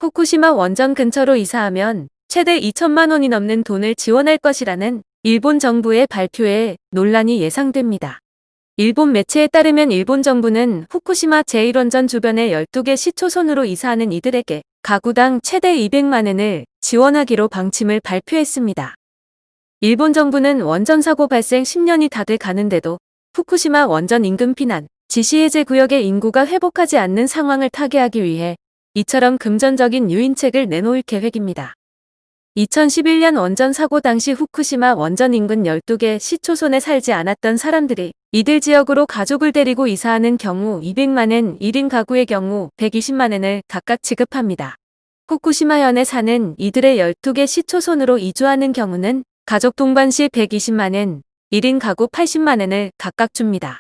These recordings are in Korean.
후쿠시마 원전 근처로 이사하면 최대 2천만 원이 넘는 돈을 지원할 것이라는 일본 정부의 발표에 논란이 예상됩니다. 일본 매체에 따르면 일본 정부는 후쿠시마 제1원전 주변의 12개 시초선으로 이사하는 이들에게 가구당 최대 200만 원을 지원하기로 방침을 발표했습니다. 일본 정부는 원전 사고 발생 10년이 다 돼 가는데도 후쿠시마 원전 인근 피난, 지시해제 구역의 인구가 회복하지 않는 상황을 타개하기 위해 이처럼 금전적인 유인책을 내놓을 계획입니다. 2011년 원전 사고 당시 후쿠시마 원전 인근 12개 시초선에 살지 않았던 사람들이 이들 지역으로 가족을 데리고 이사하는 경우 200만 원, 1인 가구의 경우 120만 원을 각각 지급합니다. 후쿠시마현에 사는 이들의 12개 시초선으로 이주하는 경우는 가족 동반 시 120만 원, 1인 가구 80만 원을 각각 줍니다.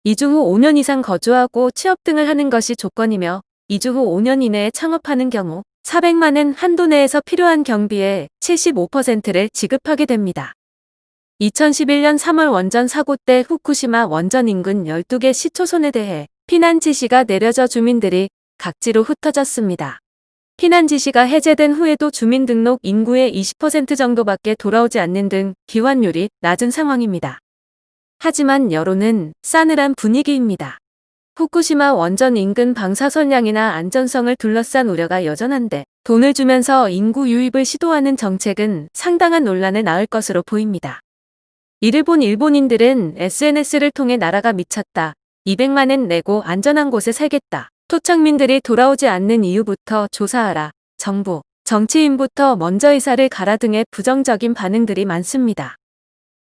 이주 후 5년 이상 거주하고 취업 등을 하는 것이 조건이며 이주 후 5년 이내에 창업하는 경우 400만 원 한도 내에서 필요한 경비의 75%를 지급하게 됩니다. 2011년 3월 원전 사고 때 후쿠시마 원전 인근 12개 시초선에 대해 피난 지시가 내려져 주민들이 각지로 흩어졌습니다. 피난 지시가 해제된 후에도 주민등록 인구의 20% 정도밖에 돌아오지 않는 등 기환율이 낮은 상황입니다. 하지만 여론은 싸늘한 분위기입니다. 후쿠시마 원전 인근 방사선량이나 안전성을 둘러싼 우려가 여전한데 돈을 주면서 인구 유입을 시도하는 정책은 상당한 논란을 낳을 것으로 보입니다. 이를 본 일본인들은 SNS를 통해 나라가 미쳤다. 200만 원 내고 안전한 곳에 살겠다. 토착민들이 돌아오지 않는 이유부터 조사하라. 정부, 정치인부터 먼저 이사를 가라 등의 부정적인 반응들이 많습니다.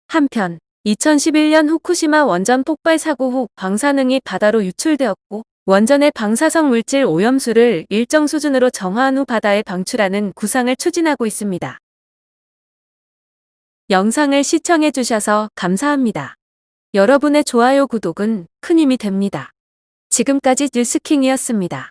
한편 2011년 후쿠시마 원전 폭발 사고 후 방사능이 바다로 유출되었고 원전의 방사성 물질 오염수를 일정 수준으로 정화한 후 바다에 방출하는 구상을 추진하고 있습니다. 영상을 시청해주셔서 감사합니다. 여러분의 좋아요, 구독은 큰 힘이 됩니다. 지금까지 뉴스킹이었습니다.